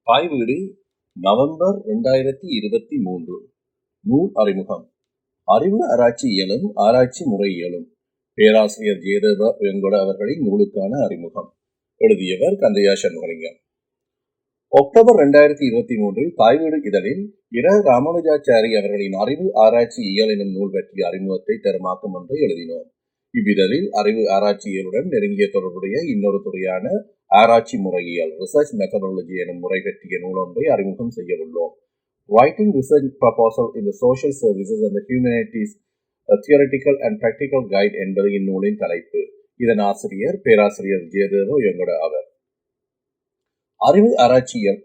தாய் வீடு நவம்பர் 2023. நூல் அறிமுகம். அறிவு ஆராய்ச்சியியலும் ஆராய்ச்சி முறையியலும். பேராசிரியர் ஜெயதேவ வெங்கட அவர்களின் நூலுக்கான அறிமுகம். எழுதியவர் கந்தையா சண்முகலிங்கம். அக்டோபர் 2023 தாய் வீடு இதழில் ராமானுஜாச்சாரி அவர்களின் அறிவு ஆராய்ச்சி இயல் எனும் நூல் பற்றிய அறிமுகத்தை தருமாக்கம் ஒன்றை எழுதினோம். இவ்விதழில் அறிவு ஆராய்ச்சியலுடன் நெருங்கிய தொடர்புடைய இன்னொரு துறையான ஆராய்ச்சி முறையியல் ரிசர்ச் மெத்தடாலஜி எனும் முறை பற்றிய நூலொன்றை அறிமுகம் செய்ய உள்ளோம். Writing Research Proposal in the Social Services and the Humanities, a Theoretical and Practical Guide என்பது இந்நூலின் தலைப்பு. இதன் ஆசிரியர் பேராசிரியர் ஜெயதேவ வெங்கட அவர். அறிவு ஆராய்ச்சியல்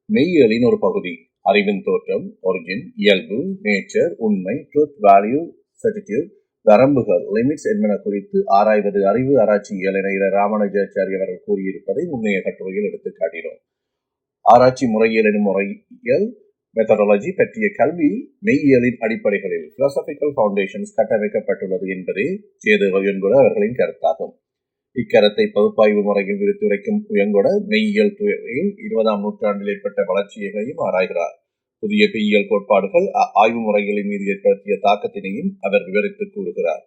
மெய்யியலின் ஒரு பகுதி. அறிவின் தோற்றம், ஒரிஜின், இயல்பு, நேச்சர், உண்மை, ட்ரூத், வேல்யூ, சர்டிடியூட், வரம்புகள், லிமிட்ஸ் என்பன குறித்து ஆராய்வது அறிவு ஆராய்ச்சியியல் என ராமானுஜாச்சாரி அவர்கள் கூறியிருப்பதை முன்னைய கட்டுரையில் எடுத்து காட்டினோம். ஆராய்ச்சி முறையியல் எனும் முறையியல் மெத்தடாலஜி பற்றிய கல்வி மெய்யியலின் அடிப்படைகளில் பிலாசபிக்கல் ஃபவுண்டேஷன்ஸ் கட்டமைக்கப்பட்டுள்ளது என்பதே ஜெயதேவ வெங்கட அவர்களின் கருத்தாகும். இக்கருத்தை பகுப்பாய்வு முறையில் விரித்துரைக்கும் வெங்கட மெய்யியல் துறையில் 20ஆம் நூற்றாண்டில் ஏற்பட்ட வளர்ச்சிகளையும் ஆராய்கிறார். புதிய மெய்யியல் கோட்பாடுகள் ஆய்வு முறைகளின் மீது ஏற்படுத்திய தாக்கத்தினையும் அவர் விவரித்து கூறுகிறார்.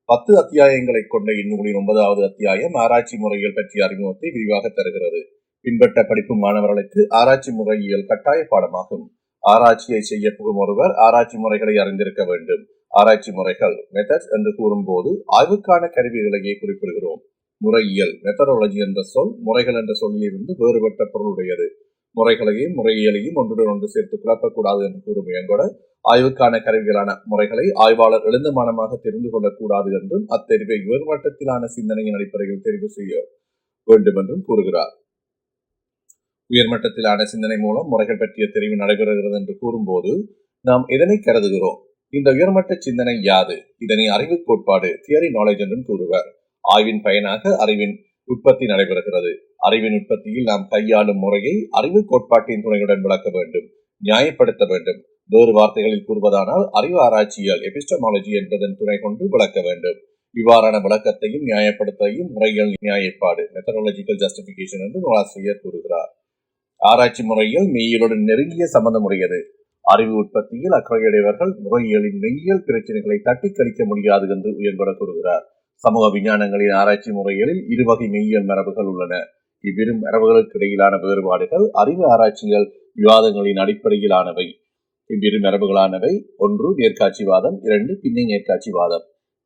10 அத்தியாயங்களை கொண்ட இந்நூலின் 9வது அத்தியாயம் ஆராய்ச்சி முறையியல் பற்றிய அறிமுகத்தை விரிவாக தருகிறது. பின்பற்ற படிக்கும் மாணவர்களுக்கு ஆராய்ச்சி முறையியல் கட்டாய பாடமாகும். ஆராய்ச்சியை செய்ய புகும் ஒருவர் ஆராய்ச்சி முறைகளை அறிந்திருக்க வேண்டும். ஆராய்ச்சி முறைகள் மெத்தட்ஸ் என்று கூறும்போது ஆய்வுக்கான கருவிகளையே குறிப்பிடுகிறோம். முறையியல் மெத்தடாலஜி என்ற சொல் முறைகள் என்ற சொல்லிலிருந்து வேறுபட்ட பொருளுடையது. முறைகளையும் முறையியலையும் ஒன்றுடன் ஒன்று சேர்த்து குழப்பக்கூடாது என்று கூறும் வெங்கட ஆய்வுக்கான கருவிகளான முறைகளை ஆய்வாளர் எழுந்தமானமாக தெரிந்து கொள்ளக்கூடாது என்றும் அத்தெரிவை உயர்மட்டத்திலான சிந்தனையின் அடிப்படையில் தெரிவு செய்ய வேண்டும் என்றும் கூறுகிறார். உயர்மட்டத்திலான சிந்தனை மூலம் முறைகள் பற்றிய தெரிவு நடைபெறுகிறது என்று கூறும்போது நாம் எதனை கருதுகிறோம்? இந்த உயர்மட்ட சிந்தனை யாது? இதனை அறிவு கோட்பாடு தியரி நாலேஜ் என்றும் கூறுவர். ஆய்வின் பயனாக அறிவின் உற்பத்தி நடைபெறுகிறது. அறிவின் உற்பத்தியில் நாம் கையாளும் முறையை அறிவு கோட்பாட்டின் துணையுடன் விளக்க வேண்டும், நியாயப்படுத்த வேண்டும். வேறு வார்த்தைகளில் கூறுவதானால் அறிவு ஆராய்ச்சியல் எபிஸ்டமாலஜி என்பதன் துணை கொண்டு விளக்க வேண்டும். இவ்வாறான விளக்கத்தையும் நியாயப்படுத்தையும் முறையியல் நியாயப்பாடு மெத்தடாலஜிக்கல் ஜஸ்டிபிகேஷன் என்று நூலாசிரியர் கூறுகிறார். ஆராய்ச்சி முறையியல் மெய்யியலுடன் நெருங்கிய சம்பந்தமுடையது. அறிவு உற்பத்தியில் அக்கறையுடையவர்கள் முறையியலின் மெய்யியல் பிரச்சனைகளை தட்டி கழிக்க முடியாது என்று வெங்கட கூறுகிறார். சமூக விஞ்ஞானங்களின் ஆராய்ச்சி முறைகளில் இருவகை மெய்யியல் மரபுகள் உள்ளன. இவ்விரு மரபுகளுக்கு இடையிலான வேறுபாடுகள் அறிவு ஆராய்ச்சிகள் விவாதங்களின் அடிப்படையிலானவை. இவ்விரு மரபுகளானவை: 1 நேர்காட்சிவாதம், 2 பின்னை நேர்காட்சிவாதம்.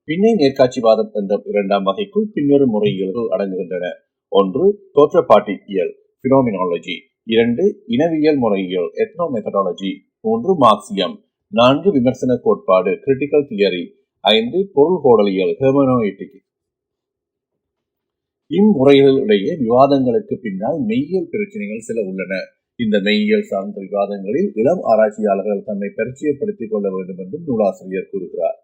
பின்னை நேர்காட்சிவாதம் என்ற 2ஆம் வகைக்குள் பின்வரும் முறையியல்கள் அடங்குகின்றன. 1 தோற்றப்பாட்டியல் பினோமினாலஜி, 2 இனவியல் முறையியல் எத்னோமெத்தடாலஜி, 3 மார்க்சியம், 4 விமர்சன கோட்பாடு கிரிட்டிக்கல் தியரி, 5 பொருள்கோடலியல் ஹெர்மெனோய்டிக். இம்முறைகளிடையே விவாதங்களுக்கு பின்னால் மெய்யியல் பிரச்சனைகள் சில உள்ளன. இந்த மெய்யியல் சார்ந்த விவாதங்களில் இளம் ஆராய்ச்சியாளர்கள் தம்மை பரிச்சயப்படுத்திக் கொள்ள வேண்டும் என்றும் நூலாசிரியர் கூறுகிறார்.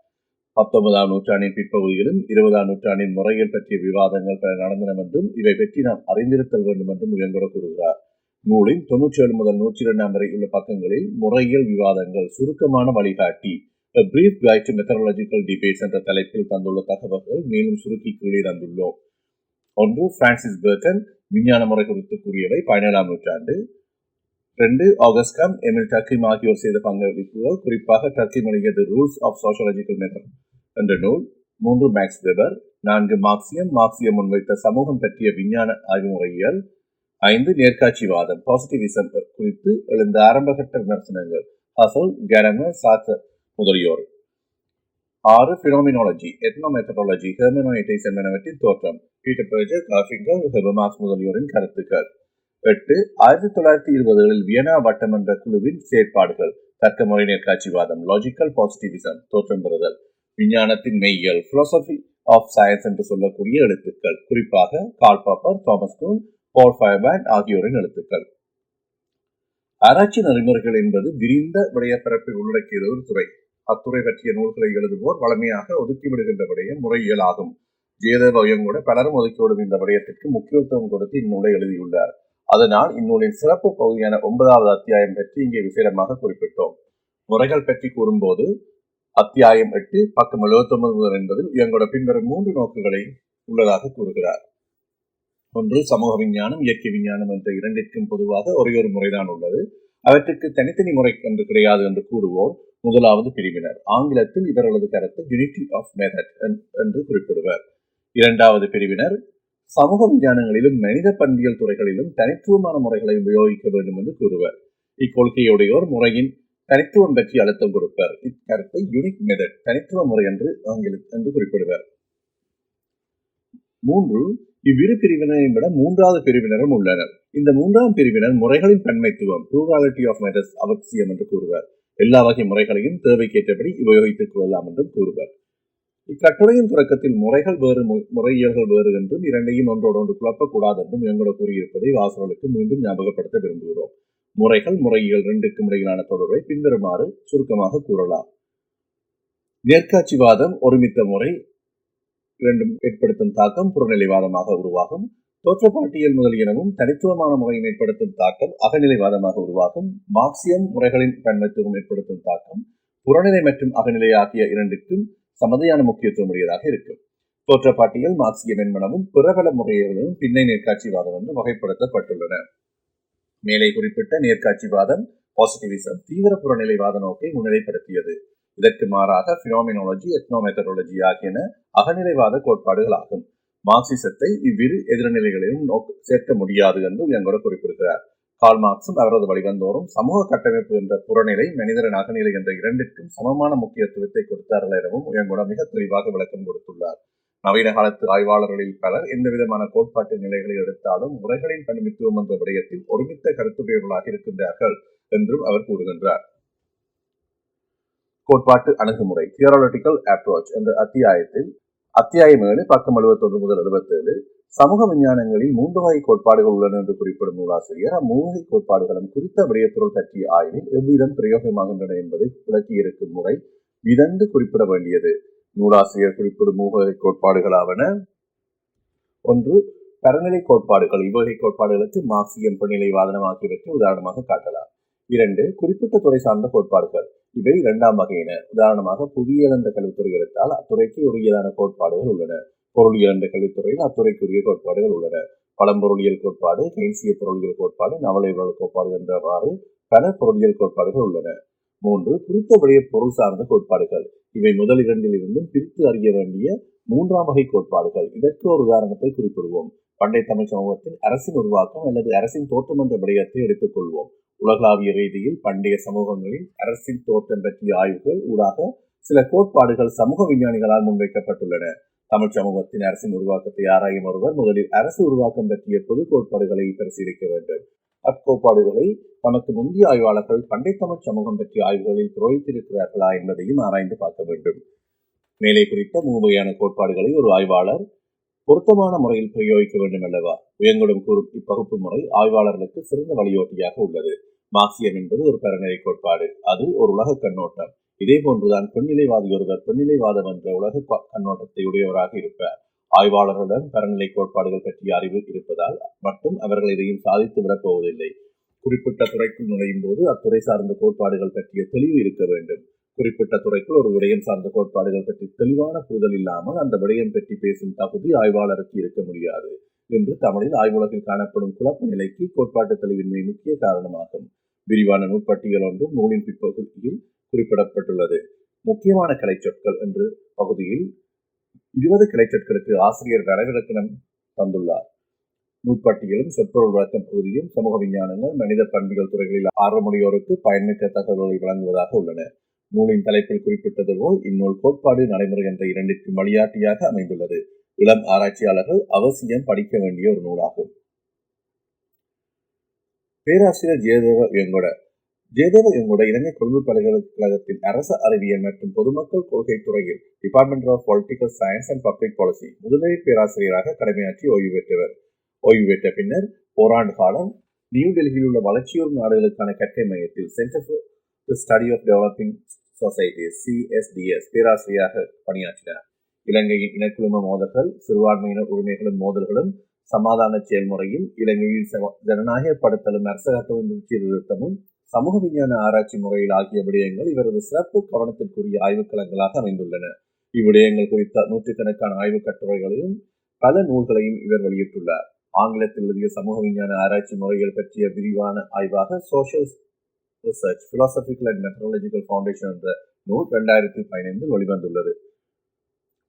19ஆம் நூற்றாண்டின் பிற்பகுதியிலும் 20ஆம் நூற்றாண்டின் முறையியல் பற்றிய விவாதங்கள் பல நடந்தன என்றும் இவை பற்றி நாம் அறிந்திருத்தல் வேண்டும் என்றும் வெங்கட கூறுகிறார். நூலின் 97 முதல் 102 வரை உள்ள பக்கங்களில் முறையியல் விவாதங்கள் சுருக்கமான வழிகாட்டி A Brief Guide to Methodological Debates என்ற தலைப்பில் தந்துள்ள தகவல்கள் மேலும் சுருக்கி கீழே தந்துள்ளோம். 1 பிரான்சிஸ் பேக்கன் விஞ்ஞான முறை குறித்து கூறியவை 17ஆம் நூற்றாண்டு. 2 ஆகஸ்ட் எமில் டர்க்கிம் ஆகியோர் செய்த பங்களிப்புகள், குறிப்பாக டர்க்கிம் எழுதிய the rules of sociological method என்ற நூல். 3 மேக்ஸ் வெபர். 4 மார்க்சியம் முன்வைத்த சமூகம் பற்றிய விஞ்ஞான ஆய்வு முறையியல். 5 நேர்காட்சிவாதம் பாசிட்டிவிசம் குறித்து எழுந்த ஆரம்பகட்ட விமர்சனங்கள் ஹசல், கெரமர், சார்த்தர் முதலியோர். 6 பினோமினாலஜி எத்னோமெத்தடாலஜி ஹெர்மெனோய்டிக்ஸ் என்பனவற்றின் தோற்றம் பீட்டர் பெர்ஜர், கார்ஃபிங்கர், ஹெபர்மார்க்ஸ் முதலியோரின் கருத்துக்கள். 8 1920களில் வியனா வட்டமன்ற குழுவின் செயற்பாடுகள் தர்க்கமுறை நேர்காட்சிவாதம் லாஜிக்கல் பாசிட்டிவிசம் தோற்றம் பெறுதல், விஞ்ஞானத்தின் மெய்யியல் பிலாசபி ஆஃப் சயின்ஸ் என்று சொல்லக்கூடிய எழுத்துக்கள், குறிப்பாக கார்ல் பாப்பர், தாமஸ் குன், பால் ஃபயர்பேண்ட் ஆகியோரின் எழுத்துக்கள். ஆராய்ச்சி நெறிமுறைகள் என்பது விரிந்த விடயப்பரப்பை உள்ளடக்கிய ஒரு துறை. அத்துறை பற்றிய நூல்களை எழுதுவோர் வளமையாக ஒதுக்கிவிடுகின்ற விடயம் முறையியல் ஆகும். ஜெயதேவ வெங்கட பலரும் ஒதுக்கிவிடும் இந்த விடயத்திற்கு முக்கியத்துவம் கொடுத்து இந்நூலை எழுதியுள்ளார். அதனால் இந்நூலின் சிறப்பு பகுதியான 9வது அத்தியாயம் பற்றி இங்கே விசேடமாக குறிப்பிட்டோம். முறைகள் பற்றி கூறும்போது அத்தியாயம் 8 பக்கம் 79 என்பதில் வெங்கட பின்வரும் 3 நோக்குகளை உள்ளதாக கூறுகிறார். ஒன்று சமூக விஞ்ஞானம், இயற்கை விஞ்ஞானம் என்ற இரண்டிற்கும் பொதுவாக ஒரே ஒரு முறைதான் உள்ளது. அவற்றுக்கு தனித்தனி முறை என்று கிடையாது என்று கூறுவோர் முதலாவது பிரிவினர். ஆங்கிலத்தில் இவர்களது கருத்து யூனிட்டி ஆஃப் மெத்தட் என்று குறிப்பிடுவர். இரண்டாவது பிரிவினர் சமூக விஞ்ஞானங்களிலும் மனித பண்பியல் துறைகளிலும் தனித்துவமான முறைகளை உபயோகிக்க வேண்டும் என்று கூறுவர். இக்கொள்கையுடையோர் முறையின் தனித்துவம் பற்றி அழுத்தம் கொடுப்பர். இக்கருத்தை யூனிக் மெத்தட் தனித்துவ முறை என்று குறிப்பிடுவர். மூன்று இவ்விரு பிரிவினரையும் விட மூன்றாவது பிரிவினரும் உள்ளனர். இந்த மூன்றாம் பிரிவினர் முறைகளின் பன்மைத்துவம் plurality ஆஃப் மெத்தட்ஸ் அவசியம் என்று கூறுவர். எல்லா வகை முறைகளையும் தேவைக்கேற்றபடி உபயோகித்துக் கொள்ளலாம் என்றும் கூறுவர். இக்கட்டுரையின் தொடக்கத்தில் முறைகள் வேறு முறையியல்கள் வேறு என்றும் இரண்டையும் ஒன்றோடு ஒன்று குழப்பக்கூடாது என்றும் எங்களோட கூறியிருப்பதை வாசகர்களுக்கு மீண்டும் ஞாபகப்படுத்த விரும்புகிறோம். முறைகள் முறையியல் இரண்டுக்கும் இடையிலான தொடர்பை பின்வருமாறு சுருக்கமாக கூறலாம். நேர்காட்சிவாதம் ஒருமித்த முறை இரண்டும் ஏற்படுத்தும் தாக்கம் புறநிலைவாதமாக உருவாகும். தோற்றப்பாட்டியல் முதலியனவும் தனித்துவமான முறையும் ஏற்படுத்தும் தாக்கம் அகநிலைவாதமாக உருவாகும். மார்க்சியம் முறைகளின் பன்மைத்துவம் ஏற்படுத்தும் தாக்கம் புறநிலை மற்றும் அகநிலை ஆகிய இரண்டுக்கும் சமதையான முக்கியத்துவம் உடையதாக இருக்கும். தோற்றப்பாட்டியல் மார்க்சியம் என்பனவும் பிறபல முறைகளும் பின்னை நேர்காட்சிவாதம் என்று வகைப்படுத்தப்பட்டுள்ளன. மேலே குறிப்பிட்ட நேர்காட்சிவாதம் பாசிட்டிவிசம் தீவிர புறநிலைவாத நோக்கை முன்னிலைப்படுத்தியது. இதற்கு மாறாக பினோமினாலஜி, எத்னோமெத்தடாலஜி ஆகியன அகநிலைவாத கோட்பாடுகள் ஆகும். மார்க்சிசத்தை இவ்விரு எதிர்நிலைகளையும் சேர்க்க முடியாது என்று எங்கூட குறிப்பிடுகிறார். கார்ல் மார்க்சும் அவரது வழிவந்தோறும் சமூக கட்டமைப்பு என்ற புறநிலை, மனிதரின் அகநிலை என்ற இரண்டிற்கும் சமமான முக்கியத்துவத்தை கொடுத்தார்கள் எனவும் எங்கூட மிக தெளிவாக விளக்கம் கொடுத்துள்ளார். நவீன காலத்து ஆய்வாளர்களில் பலர் எந்த விதமான கோட்பாட்டு நிலைகளை எடுத்தாலும் முறைகளின் பன்மைத்துவம் என்ற விடயத்தில் ஒருமித்த கருத்துடையவர்களாக இருக்கின்றார்கள் என்றும் அவர் கூறுகின்றார். கோட்பாட்டு அணுகுமுறை தியோரட்டிக்கல் அப்ரோச் என்ற அத்தியாயம் 7 பக்கம் 71 முதல் 77 சமூக விஞ்ஞானங்களில் 3 வகை கோட்பாடுகள் உள்ளன என்று குறிப்பிடும் நூலாசிரியர் அம்மூவகை கோட்பாடுகளும் குறித்த விடயப்பொருள் பற்றிய ஆய்வில் எவ்விதம் பிரயோகமாகின்றன என்பதை விளக்கியிருக்கும் முறை விதந்து குறிப்பிட வேண்டியது. நூலாசிரியர் குறிப்பிடும் மூவகை கோட்பாடுகளாவன: 1. பரநிலை கோட்பாடுகள். இவ்வகை கோட்பாடுகளுக்கு மார்க்சியம், புறநிலைவாதம் ஆகியவற்றை உதாரணமாக காட்டலாம். 2. குறிப்பிட்ட துறை சார்ந்த கோட்பாடுகள். இவை 2ஆம் வகையின. உதாரணமாக புவியியல் என்ற கல்வித்துறை எடுத்தால் அத்துறைக்கு உரியதான கோட்பாடுகள் உள்ளன. பொருளியல் என்ற கல்வித்துறையில் அத்துறைக்குரிய கோட்பாடுகள் உள்ளன. பழம்பொருளியல் கோட்பாடு, கெய்ன்சிய பொருளியல் கோட்பாடு, நவலைவரல் கோட்பாடு என்றவாறு பல பொருளியல் கோட்பாடுகள் உள்ளன. 3. குறித்த விடைய பொருள் சார்ந்த கோட்பாடுகள். இவை முதல் இரண்டிலிருந்தும் பிரித்து அறிய வேண்டிய 3ஆம் வகை கோட்பாடுகள். இதற்கு ஒரு உதாரணத்தை குறிப்பிடுவோம். பண்டை தமிழ் சமூகத்தின் அரசின் உருவாக்கம் அல்லது அரசின் தோற்றம் என்ற விடயத்தை எடுத்துக் கொள்வோம். உலகளாவிய ரீதியில் பண்டைய சமூகங்களில் அரசின் தோற்றம் பற்றிய ஆய்வுகள் ஊடாக சில கோட்பாடுகள் சமூக விஞ்ஞானிகளால் முன்வைக்கப்பட்டுள்ளன. தமிழ் சமூகத்தின் அரசின் உருவாக்கத்தை ஆராயும் ஒருவர் முதலில் அரசு உருவாக்கம் பற்றிய பொது கோட்பாடுகளை பரிசீலிக்க வேண்டும். அக்கோட்பாடுகளை தமக்கு முந்தைய ஆய்வாளர்கள் பண்டை தமிழ் சமூகம் பற்றிய ஆய்வுகளில் புரோகித்திருக்கிறார்களா என்பதையும் ஆராய்ந்து பார்க்க வேண்டும். மேலே குறித்த மூவையான கோட்பாடுகளை ஒரு ஆய்வாளர் பொருத்தமான முறையில் பிரயோகிக்க வேண்டும் அல்லவா? உயங்குடன் கூறும் இப்பகுப்பு முறை ஆய்வாளர்களுக்கு சிறந்த வழியோட்டியாக உள்ளது. மார்க்சியம் என்பது ஒரு பரநிலை கோட்பாடு. அது ஒரு உலக கண்ணோட்டம். இதே போன்றுதான் பெண்ணிலைவாதி ஒருவர் பெண்ணிலைவாதம் என்ற உலக கண்ணோட்டத்தை உடையவராக இருப்பார். ஆய்வாளர்களிடம் பரநிலை கோட்பாடுகள் பற்றிய அறிவு இருப்பதால் மட்டும் அவர்கள் இதையும் சாதித்து விடப் போவதில்லை. குறிப்பிட்ட துறைக்குள் நுழையும் போது அத்துறை சார்ந்த கோட்பாடுகள் பற்றிய தெளிவு இருக்க வேண்டும். குறிப்பிட்ட துறைக்குள் ஒரு விடயம் சார்ந்த கோட்பாடுகள் பற்றி தெளிவான புரிதல் இல்லாமல் அந்த விடயம் பற்றி பேசும் தகுதி ஆய்வாளருக்கு இருக்க முடியாது என்று தமிழில் ஆய்வுலகில் காணப்படும் குழப்ப நிலைக்கு கோட்பாட்டு தெளிவின்மை முக்கிய காரணமாகும். விரிவான நூற்பட்டியல் ஒன்றும் நூலின் பிற்பகுதியில் குறிப்பிடப்பட்டுள்ளது. முக்கியமான கலைச்சொற்கள் என்று பகுதியில் 20 கலைச்சொற்களுக்கு ஆசிரியர் வரைவிலக்கணம் தந்துள்ளார். நூற்பட்டியலும் சொற்பொருள் விளக்கம் பகுதியும் சமூக விஞ்ஞானங்கள், மனித பண்பியல் துறைகளில் ஆர்வமுடையோருக்கு பயன்மிக்க தகவல்களை வழங்குவதாக உள்ளன. நூலின் தலைப்பில் குறிப்பிட்டது போல் இந்நூல் கோட்பாடு, நடைமுறை என்ற இரண்டிற்கும் வழிகாட்டியாக அமைந்துள்ளது. இளம் ஆராய்ச்சியாளர்கள் அவசியம் படிக்க வேண்டிய ஒரு நூலாகும். பேராசிரியர் ஜெயதேவ வெங்கொட இலங்கை கொழும்பு பல்கலைக்கழகத்தின் அரசு அறிவியல் மற்றும் பொதுமக்கள் கொள்கை துறையில் department of political science and public policy முதுநிலை பேராசிரியராக கடமையாற்றி ஓய்வு பெற்ற பின்னர் ஓராண்டு காலம் நியூ டெல்லியில் உள்ள வளர்ச்சியூர் நாடுகளுக்கான கற்கை மையத்தில் centre for the study of developing societies CSDS பேராசிரியராக பணியாற்றினார். இலங்கையின் இனக்குழும மோதல்கள், சிறுபான்மையினர் உரிமைகளும் மோதல்களும், சமாதான செயல்முறையும், இலங்கையில் ஜனநாயகப்படுத்தலும், அரச கட்டமைப்பு சீர்திருத்தமும், சமூக விஞ்ஞான ஆராய்ச்சி முறையில் ஆகிய விடயங்கள் இவரது சிறப்பு கவனத்திற்குரிய ஆய்வுக்களங்களாக அமைந்துள்ளன. இவ்விடயங்கள் குறித்த நூற்றுக்கணக்கான ஆய்வுக் கட்டுரைகளையும் பல நூல்களையும் இவர் வெளியிட்டுள்ளார். ஆங்கிலத்தில் எழுதிய சமூக விஞ்ஞான ஆராய்ச்சி முறைகள் பற்றிய விரிவான ஆய்வாக social research philosophical and methodological foundation என்ற நூல் 2015 வெளிவந்துள்ளது.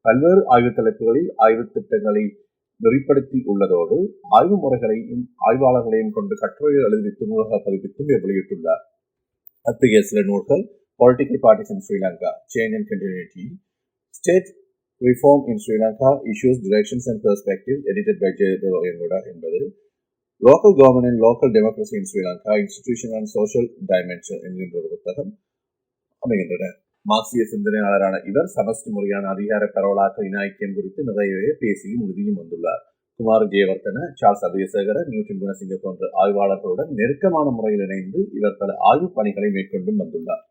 பல்வேறு ஆய்வு தலைப்புகளில் ஆய்வு திட்டங்களை நெறிப்படுத்தி உள்ளதோடு ஆய்வு முறைகளையும் ஆய்வாளர்களையும் கொண்டு கட்டுரைகள் எழுதிவித்து நூலக பதிப்பித்தும் வெளியிட்டுள்ளார். அத்தகைய சில நூல்கள் Political Parties in Sri Lanka, Change and Continuity, State Reform in Sri Lanka, Issues, Directions and Perspectives, edited by Jayadeva Oyengoda என்பது, Local Government and Local Democracy in Sri Lanka, Institutional and Social Dimension என்கின்ற ஒரு புத்தகம் அமைகின்றன. மார்க்சிய சிந்தனையாளரான இவர் சமஷ்டி முறையான அதிகார பரவலாக்க இன-ஐக்கியம் குறித்து நிறையவே பேசியும் எழுதியும் வந்துள்ளார். குமார் ஜெயவர்தன, சார்ல்ஸ் அபேசகர, நியூட்டன் குணசிங்க போன்ற ஆய்வாளர்களுடன் நெருக்கமான முறையில் இணைந்து இவர் பல ஆய்வு பணிகளை மேற்கொண்டும் வந்துள்ளார்.